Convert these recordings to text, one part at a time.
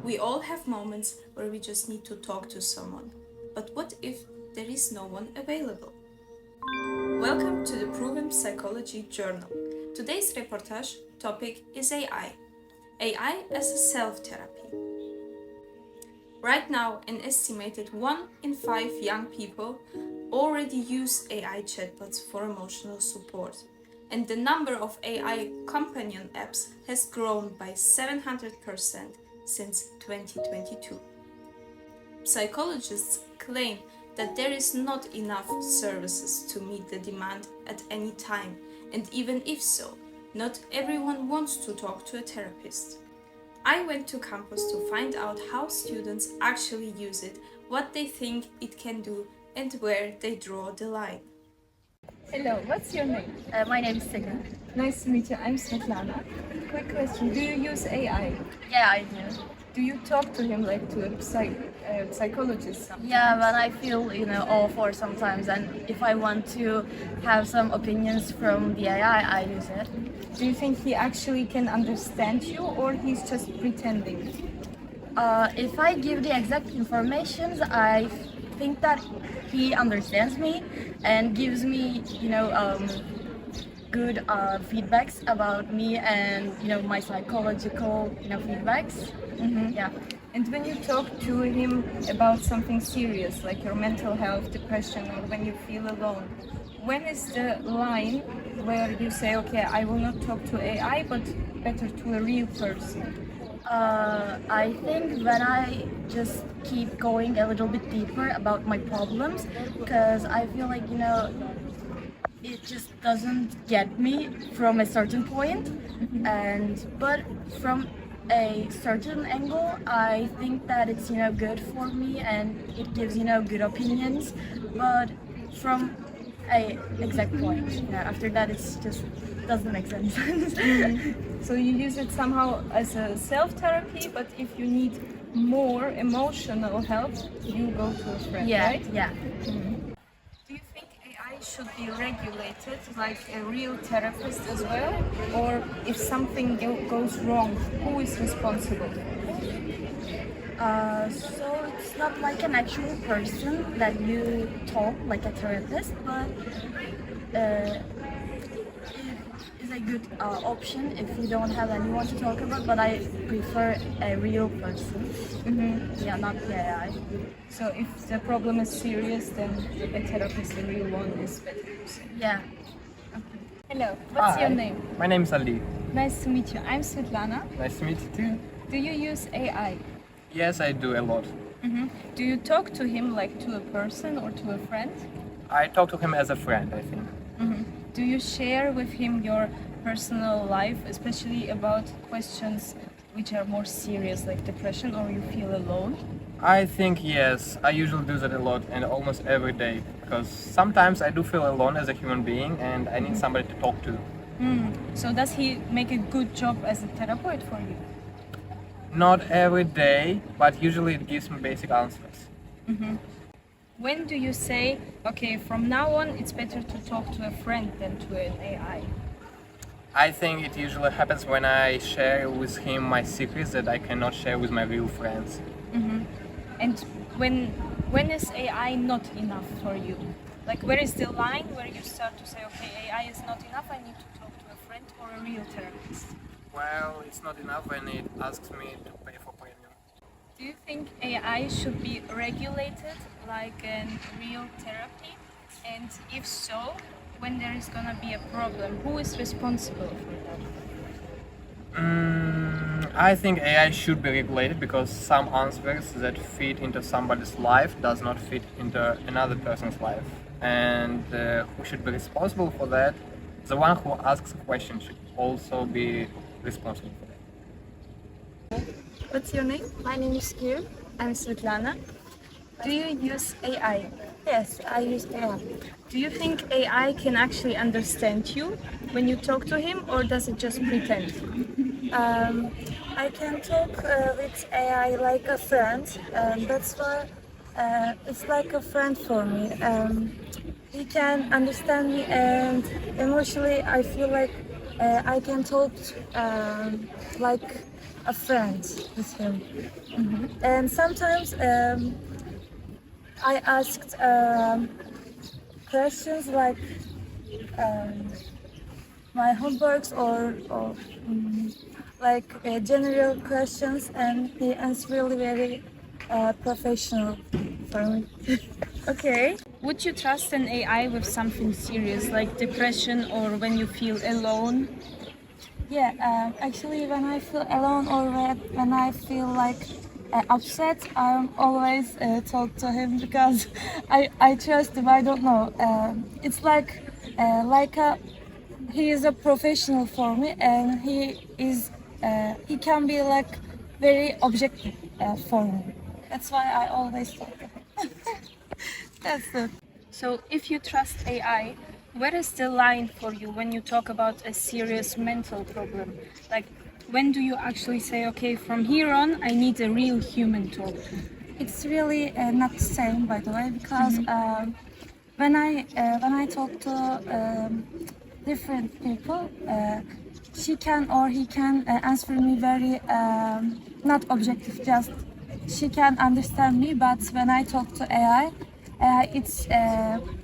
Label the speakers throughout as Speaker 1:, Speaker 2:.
Speaker 1: We all have moments where we just need to talk to someone. But what if there is no one available? Welcome to the Proven Psychology Journal. Today's reportage topic is AI. AI as a self-therapy. Right now, an estimated 1 in 5 young people already use AI chatbots for emotional support. And the number of AI companion apps has grown by 700% since 2022. Psychologists claim that there is not enough services to meet the demand at any time, and even if so, not everyone wants to talk to a therapist. I went to campus to find out how students actually use it, what they think it can do, and where they draw the line.
Speaker 2: Hello, what's your name?
Speaker 3: My name is Sigrid.
Speaker 2: Nice to meet you. I'm Svetlana. Quick question: do you use AI?
Speaker 3: Yeah, I do.
Speaker 2: Do you talk to him like to a psychologist sometimes?
Speaker 3: Yeah, when I feel, off or sometimes, and if I want to have some opinions from the AI, I use it.
Speaker 2: Do you think he actually can understand you, or he's just pretending?
Speaker 3: If I give the exact information, I think that he understands me and gives me, good feedbacks about me and, my psychological, feedbacks.
Speaker 2: Mm-hmm.
Speaker 3: Yeah.
Speaker 2: And when you talk to him about something serious, like your mental health, depression, or when you feel alone, when is the line where you say, okay, I will not talk to AI, but better to a real person?
Speaker 3: I think when I just keep going a little bit deeper about my problems, because I feel like, it just doesn't get me from a certain point, but from a certain angle, I think that it's, good for me and it gives, good opinions, but from a exact point, after that it's just doesn't make sense.
Speaker 2: So you use it somehow as a self-therapy, but if you need more emotional help, you go to a friend,
Speaker 3: Yeah,
Speaker 2: right?
Speaker 3: yeah.
Speaker 2: Do you think AI should be regulated like a real therapist as well? Or if something goes wrong, who is responsible?
Speaker 3: So it's not like an actual person that you talk like a therapist, but it is a good option if you don't have anyone to talk about. But I prefer a real person.
Speaker 2: Mm-hmm.
Speaker 3: Yeah, not the AI.
Speaker 2: So if the problem is serious, then a therapist, a real one, is better to say.
Speaker 3: Yeah.
Speaker 2: Hello, what's
Speaker 4: Hi,
Speaker 2: your name?
Speaker 4: My name is Ali.
Speaker 2: Nice to meet you. I'm Svetlana.
Speaker 4: Nice to meet you too.
Speaker 2: Do you use AI?
Speaker 4: Yes, I do a lot.
Speaker 2: Mm-hmm. Do you talk to him like to a person or to a friend?
Speaker 4: I talk to him as a friend, I think.
Speaker 2: Mm-hmm. Do you share with him your personal life, especially about questions which are more serious, like depression, or you feel alone?
Speaker 4: I think yes, I usually do that a lot and almost every day because sometimes I do feel alone as a human being and I need somebody to talk to.
Speaker 2: So does he make a good job as a therapist for you?
Speaker 4: Not every day, but usually it gives me basic answers.
Speaker 2: When do you say, okay, from now on it's better to talk to a friend than to an AI?
Speaker 4: I think it usually happens when I share with him my secrets that I cannot share with my real friends.
Speaker 2: And when is AI not enough for you? Like where is the line where you start to say, okay, AI is not enough, I need to talk to a friend or a real therapist?
Speaker 4: Well, it's not enough when it asks me to pay for premium.
Speaker 2: Do you think AI should be regulated like a real therapy? And if so, when there is gonna be a problem, who is responsible for that?
Speaker 4: I think AI should be regulated because some answers that fit into somebody's life does not fit into another person's life. And who should be responsible for that? The one who asks a question should also be responsible for that.
Speaker 2: What's your name?
Speaker 5: My name is Kir.
Speaker 2: I'm Svetlana. Do you use AI?
Speaker 5: Yes, I use AI.
Speaker 2: Do you think AI can actually understand you when you talk to him, or does it just pretend?
Speaker 5: I can talk with AI like a friend. That's why it's like a friend for me. He can understand me, and emotionally, I feel like I can talk like a friend with him. And sometimes I asked questions like my homeworks or like general questions, and he answered really very professional for me.
Speaker 2: Okay. Would you trust an AI with something serious like depression or when you feel alone?
Speaker 5: Yeah, actually, when I feel alone or when I feel like upset, I'm always talk to him because I trust him. I don't know. It's like a he is a professional for me, and he can be like very objective for me. That's why I always talk to him. That's it.
Speaker 2: So, if you trust AI, where is the line for you when you talk about a serious mental problem? Like, when do you actually say, okay, from here on, I need a real human talk?
Speaker 5: It's really not the same, by the way, because when I talk to different people, she can or he can answer me very not objective, just she can understand me. But when I talk to AI, it's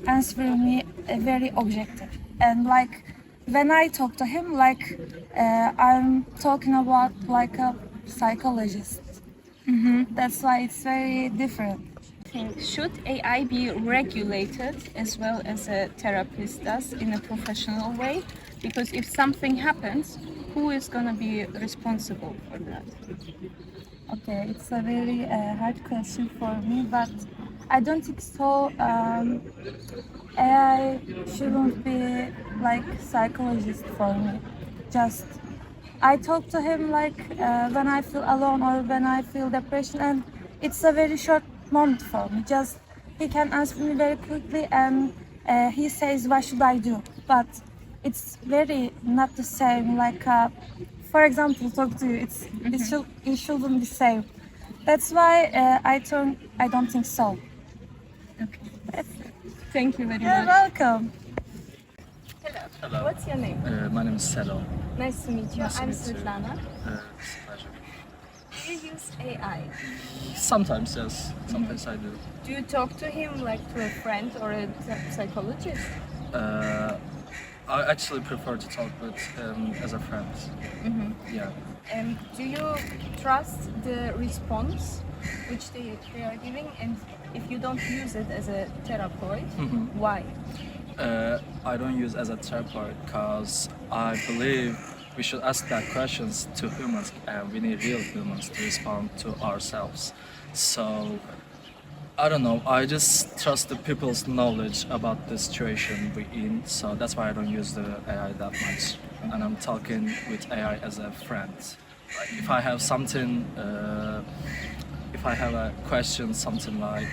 Speaker 5: answering me very objective, and like when I talk to him, like I'm talking about like a psychologist. That's why it's very different.
Speaker 2: Should AI be regulated as well as a therapist does in a professional way? Because if something happens, who is going to be responsible for that?
Speaker 5: Okay, it's a very hard question for me, but I don't think so. AI shouldn't be like psychologist for me. Just I talk to him like when I feel alone or when I feel depression, and it's a very short moment for me. Just he can answer me very quickly, and he says what should I do, but it's very not the same. Like for example, talk to you. It shouldn't be same. That's why I don't think so.
Speaker 2: Okay. Thank you very
Speaker 5: You're
Speaker 2: much.
Speaker 5: welcome.
Speaker 2: Hello. What's your name?
Speaker 6: My name is Selo.
Speaker 2: Nice to meet you.
Speaker 6: Nice to
Speaker 2: I'm
Speaker 6: meet you.
Speaker 2: Svetlana.
Speaker 6: It's a pleasure.
Speaker 2: Do you use AI?
Speaker 6: Sometimes, yes. Sometimes I do.
Speaker 2: Do you talk to him like to a friend or a psychologist?
Speaker 6: I actually prefer to talk with as a friend. Yeah.
Speaker 2: Do you trust the response which they are giving? And if you don't use it as a therapist, why?
Speaker 6: I don't use as a therapist because I believe we should ask that questions to humans, and we need real humans to respond to ourselves. So I don't know. I just trust the people's knowledge about the situation we're in. So that's why I don't use the AI that much, and I'm talking with AI as a friend. Like if I have something, if I have a question, something like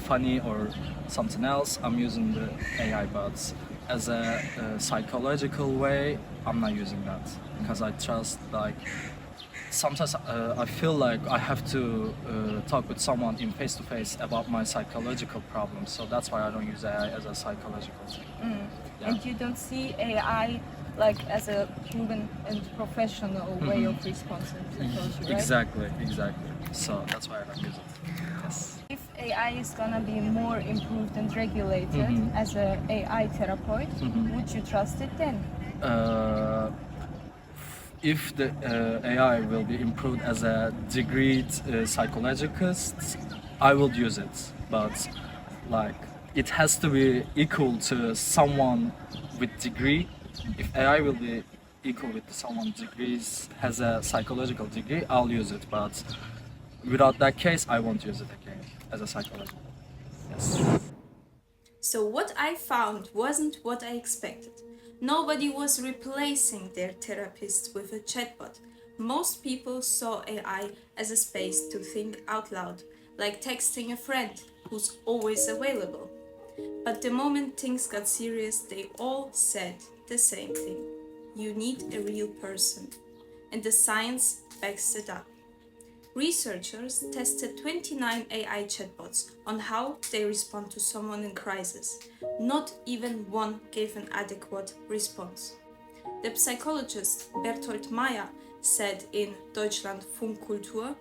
Speaker 6: funny or something else, I'm using the AI. But as a psychological way, I'm not using that because I trust like. Sometimes I feel like I have to talk with someone in face to face about my psychological problems. So that's why I don't use AI as a psychological thing. Yeah.
Speaker 2: And you don't see AI like as a proven and professional way of responding to psychology, right?
Speaker 6: Exactly. So that's why I don't use it. Yes.
Speaker 2: If AI is gonna be more improved and regulated as a AI therapist, would you trust it then?
Speaker 6: If the AI will be improved as a degreed psychologist, I will use it. But like it has to be equal to someone with degree. If AI will be equal with someone degrees has a psychological degree, I'll use it. But without that case, I won't use it again as a psychologist. Yes.
Speaker 1: So, what I found wasn't what I expected. Nobody was replacing their therapist with a chatbot. Most people saw AI as a space to think out loud, like texting a friend who's always available. But the moment things got serious, they all said the same thing. You need a real person. And the science backs it up. Researchers tested 29 AI chatbots on how they respond to someone in crisis. Not even one gave an adequate response. The psychologist Bertolt Meyer said in Deutschland Funkkultur,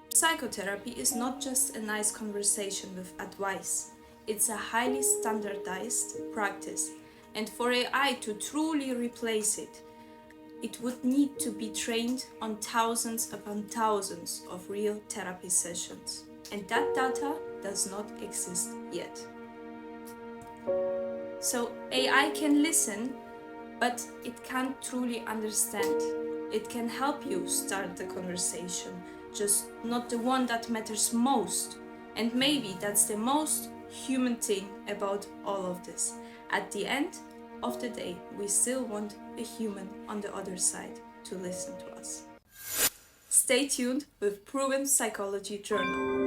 Speaker 1: psychotherapy is not just a nice conversation with advice. It's a highly standardized practice, and for AI to truly replace it, it would need to be trained on thousands upon thousands of real therapy sessions, and that data does not exist yet. So AI can listen, but it can't truly understand. It can help you start the conversation, just not the one that matters most. And maybe that's the most human thing about all of this. At the end of the day, we still want a human on the other side to listen to us. Stay tuned with Proven Psychology Journal.